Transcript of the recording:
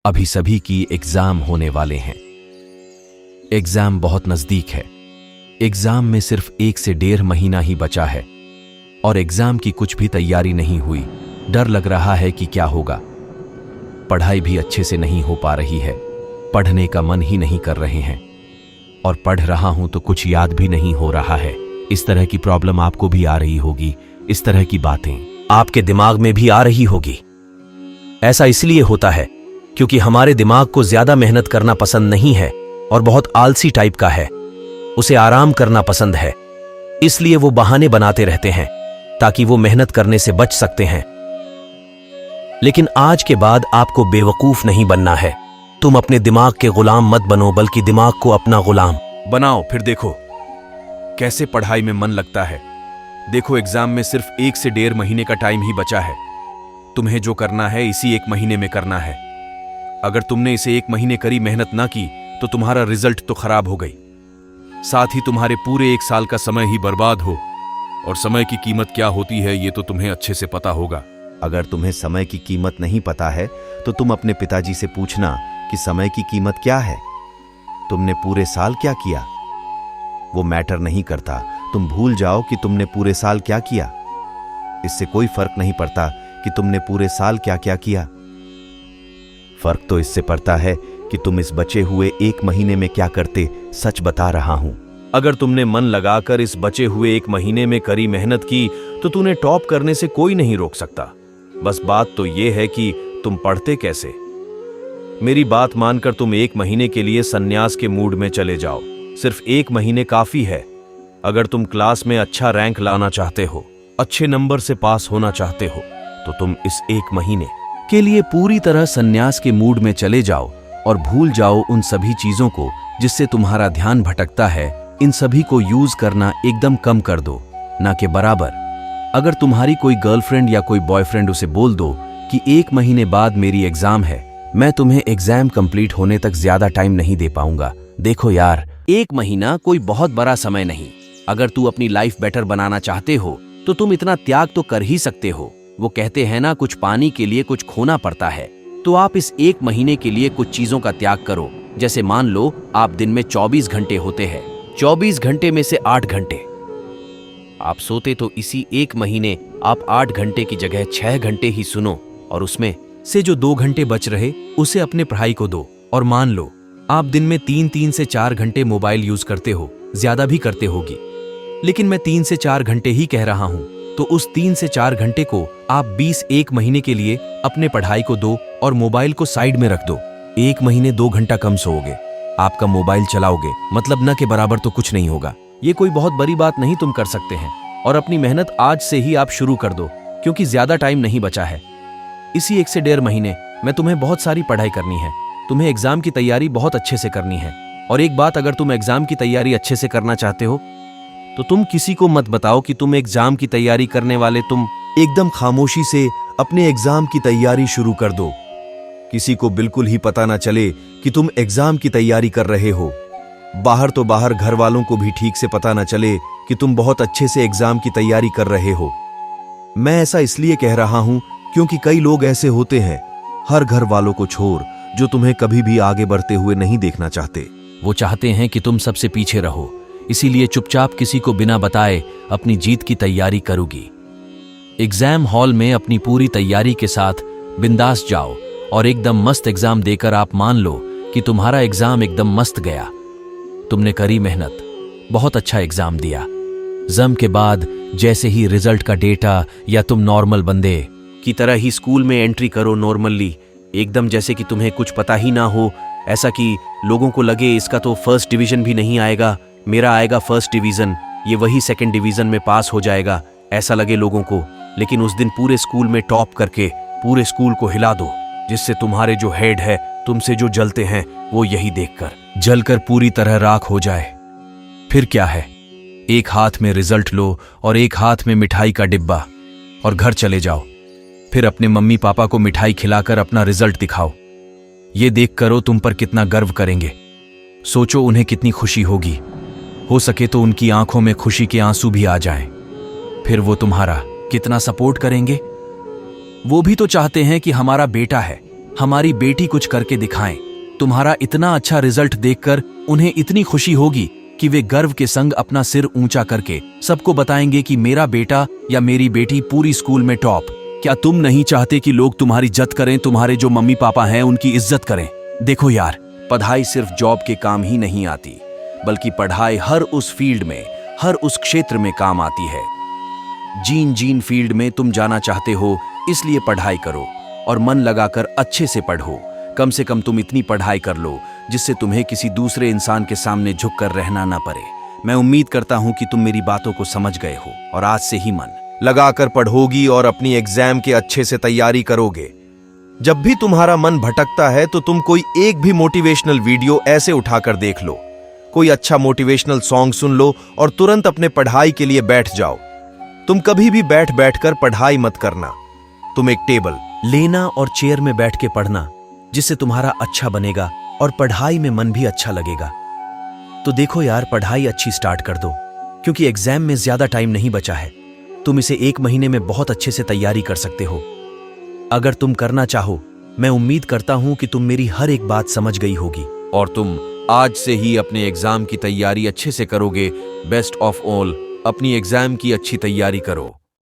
अभी सभी की एग्जाम होने वाले हैं। एग्जाम बहुत नजदीक है। एग्जाम में सिर्फ 1 से 1.5 महीना ही बचा है और एग्जाम की कुछ भी तैयारी नहीं हुई। डर लग रहा है कि क्या होगा। पढ़ाई भी अच्छे से नहीं हो पा रही है। पढ़ने का मन ही नहीं कर रहे हैं और पढ़ रहा हूं तो कुछ याद भी नहीं हो रहा है। इस तरह की प्रॉब्लम आपको भी आ रही होगी। इस तरह की बातें आपके दिमाग में भी आ रही होगी। ऐसा इसलिए होता है क्योंकि हमारे दिमाग को ज्यादा मेहनत करना पसंद नहीं है और बहुत आलसी टाइप का है। उसे आराम करना पसंद है, इसलिए वो बहाने बनाते रहते हैं ताकि वो मेहनत करने से बच सकते हैं। लेकिन आज के बाद आपको बेवकूफ नहीं बनना है। तुम अपने दिमाग के गुलाम मत बनो, बल्कि दिमाग को अपना गुलाम बनाओ। फिर देखो कैसे पढ़ाई में मन लगता है। देखो एग्जाम में सिर्फ 1 से 1.5 महीने का टाइम ही बचा है। तुम्हें जो करना है इसी 1 महीने में करना है। अगर तुमने इसे 1 महीने करी मेहनत ना की तो तुम्हारा रिजल्ट तो खराब हो गई, साथ ही तुम्हारे पूरे 1 साल का समय ही बर्बाद हो। और समय की कीमत क्या होती है ये तो तुम्हें अच्छे से पता होगा। अगर तुम्हें समय की कीमत नहीं पता है तो तुम अपने पिताजी से पूछना कि समय की कीमत क्या है। तुमने पूरे साल क्या किया वो मैटर नहीं करता। तुम भूल जाओ कि तुमने पूरे साल क्या किया। इससे कोई फर्क नहीं पड़ता कि तुमने पूरे साल क्या क्या किया। फर्क तो इससे पड़ता है कि तुम इस बचे हुए 1 महीने में क्या करते। सच बता रहा हूं, अगर तुमने मन लगाकर इस बचे हुए 1 महीने में करी मेहनत की तो तुम्हें टॉप करने से कोई नहीं रोक सकता। बस बात तो यह है कि तुम पढ़ते कैसे। मेरी बात मानकर तुम 1 महीने के लिए संन्यास के मूड में चले जाओ। सिर्फ 1 महीने काफी है। अगर तुम क्लास में अच्छा रैंक लाना चाहते हो, अच्छे नंबर से पास होना चाहते हो, तो तुम इस 1 महीने के लिए पूरी तरह संन्यास के मूड में चले जाओ और भूल जाओ उन सभी चीजों को जिससे तुम्हारा ध्यान भटकता है। इन सभी को यूज करना एकदम कम कर दो, ना कि बराबर। अगर तुम्हारी कोई गर्लफ्रेंड या कोई बॉयफ्रेंड, उसे बोल दो कि 1 महीने बाद मेरी एग्जाम है, मैं तुम्हें एग्जाम कंप्लीट होने तक ज्यादा टाइम नहीं दे पाऊंगा। देखो यार, 1 महीना कोई बहुत बड़ा समय नहीं। अगर तू अपनी लाइफ बेटर बनाना चाहते हो तो तुम इतना त्याग तो कर ही सकते हो। वो कहते हैं ना, कुछ पाने के लिए कुछ खोना पड़ता है। तो आप इस 1 महीने के लिए कुछ चीजों का त्याग करो। जैसे मान लो आप दिन में 24 घंटे होते हैं, 24 घंटे में से 8 घंटे आप सोते, तो इसी 1 महीने आप 8 घंटे की जगह 6 घंटे ही सुनो और उसमें से जो 2 घंटे बच रहे उसे अपने पढ़ाई को दो। और मान लो आप दिन में 3 से 4 घंटे मोबाइल यूज करते हो, ज्यादा भी करते होगी, लेकिन मैं 3 से 4 घंटे ही कह रहा हूं। तो उस 3 से 4 घंटे को आप 1 महीने के लिए अपने पढ़ाई को दो और मोबाइल को साइड में रख दो। 1 महीने 2 घंटा कम सोओगे, आपका मोबाइल चलाओगे, मतलब न के बराबर तो कुछ नहीं होगा। ये कोई बहुत बड़ी बात नहीं, तुम कर सकते हैं। और अपनी मेहनत आज से ही आप शुरू कर दो, क्योंकि ज्यादा टाइम नहीं बचा है। इसी 1 से 1.5 महीने में तुम्हें बहुत सारी पढ़ाई करनी है। तुम्हें एग्जाम की तैयारी बहुत अच्छे से करनी है। और एक बात, अगर तुम एग्जाम की तैयारी अच्छे से करना चाहते हो तो तुम किसी को मत बताओ कि तुम एग्जाम की तैयारी करने वाले। तुम एकदम खामोशी से अपने एग्जाम की तैयारी शुरू कर दो। किसी को बिल्कुल ही पता ना चले कि तुम एग्जाम की तैयारी कर रहे हो। बाहर तो बाहर, घर वालों को भी ठीक से पता ना चले कि तुम बहुत अच्छे से एग्जाम की तैयारी कर रहे हो। मैं ऐसा इसलिए कह रहा हूं क्योंकि कई लोग ऐसे होते हैं, हर घर वालों को छोड़, जो तुम्हें कभी भी आगे बढ़ते हुए नहीं देखना चाहते। वो चाहते हैं कि तुम सबसे पीछे रहो, इसीलिए चुपचाप किसी को बिना बताए अपनी जीत की तैयारी करोगी। एग्जाम हॉल में अपनी पूरी तैयारी के साथ बिंदास जाओ और एकदम मस्त एग्जाम देकर आप मान लो कि तुम्हारा एग्जाम एकदम मस्त गया। तुमने करी मेहनत, बहुत अच्छा एग्जाम दिया। एग्जाम के बाद जैसे ही रिजल्ट का डेटा, या तुम नॉर्मल बंदे की तरह ही स्कूल में एंट्री करो नॉर्मली, एकदम जैसे कि तुम्हें कुछ पता ही ना हो। ऐसा कि लोगों को लगे इसका तो फर्स्ट डिवीजन भी नहीं आएगा, मेरा आएगा फर्स्ट डिवीजन, ये वही सेकंड डिवीजन में पास हो जाएगा, ऐसा लगे लोगों को। लेकिन उस दिन पूरे स्कूल में टॉप करके पूरे स्कूल को हिला दो, जिससे तुम्हारे जो हेड है, तुमसे जो जलते हैं, वो यही देखकर जलकर पूरी तरह राख हो जाए। फिर क्या है, एक हाथ में रिजल्ट लो और एक हाथ में मिठाई का डिब्बा और घर चले जाओ। फिर अपने मम्मी पापा को मिठाई खिलाकर अपना रिजल्ट दिखाओ। ये देख करो तुम पर कितना गर्व करेंगे। सोचो उन्हें कितनी खुशी होगी। हो सके तो उनकी आंखों में खुशी के आंसू भी आ जाएं। फिर वो तुम्हारा कितना सपोर्ट करेंगे। वो भी तो चाहते हैं कि हमारा बेटा है, हमारी बेटी कुछ करके दिखाएं। तुम्हारा इतना अच्छा रिजल्ट देखकर उन्हें इतनी खुशी होगी कि वे गर्व के संग अपना सिर ऊंचा करके सबको बताएंगे कि मेरा बेटा या मेरी बेटी पूरी स्कूल में टॉप। क्या तुम नहीं चाहते कि लोग तुम्हारी इज्जत करें, तुम्हारे जो मम्मी पापा हैं उनकी इज्जत करें? देखो यार, पढ़ाई सिर्फ जॉब के काम ही नहीं आती, बल्कि पढ़ाई हर उस फील्ड में, हर उस क्षेत्र में काम आती है। जीन फील्ड में तुम जाना चाहते हो, इसलिए पढ़ाई करो और मन लगाकर अच्छे से पढ़ो। कम से कम तुम इतनी पढ़ाई कर लो जिससे तुम्हें किसी दूसरे इंसान के सामने झुककर रहना ना पड़े। मैं उम्मीद करता हूं कि तुम मेरी बातों को समझ गए हो और आज से ही मन लगाकर पढ़ोगी और अपनी एग्जाम के अच्छे से तैयारी करोगे। जब भी तुम्हारा मन भटकता है तो तुम कोई एक भी मोटिवेशनल वीडियो ऐसे उठाकर देख लो, कोई अच्छा मोटिवेशनल सॉन्ग सुन लो और तुरंत अपने पढ़ाई के लिए बैठ जाओ। तुम कभी भी बैठकर पढ़ाई मत करना। तुम एक टेबल लेना और चेयर में बैठ के पढ़ना, जिससे तुम्हारा अच्छा बनेगा और पढ़ाई में मन भी अच्छा लगेगा। तो देखो यार, पढ़ाई अच्छी स्टार्ट कर दो, क्योंकि एग्जाम में ज्यादा टाइम नहीं बचा है। तुम इसे 1 महीने में बहुत अच्छे से तैयारी कर सकते हो। अगर तुम करना चाहो, मैं उम्मीद करता हूं कि तुम मेरी हर एक बात समझ गई होगी और तुम आज से ही अपने एग्जाम की तैयारी अच्छे से करोगे। बेस्ट ऑफ ऑल, अपनी एग्जाम की अच्छी तैयारी करो।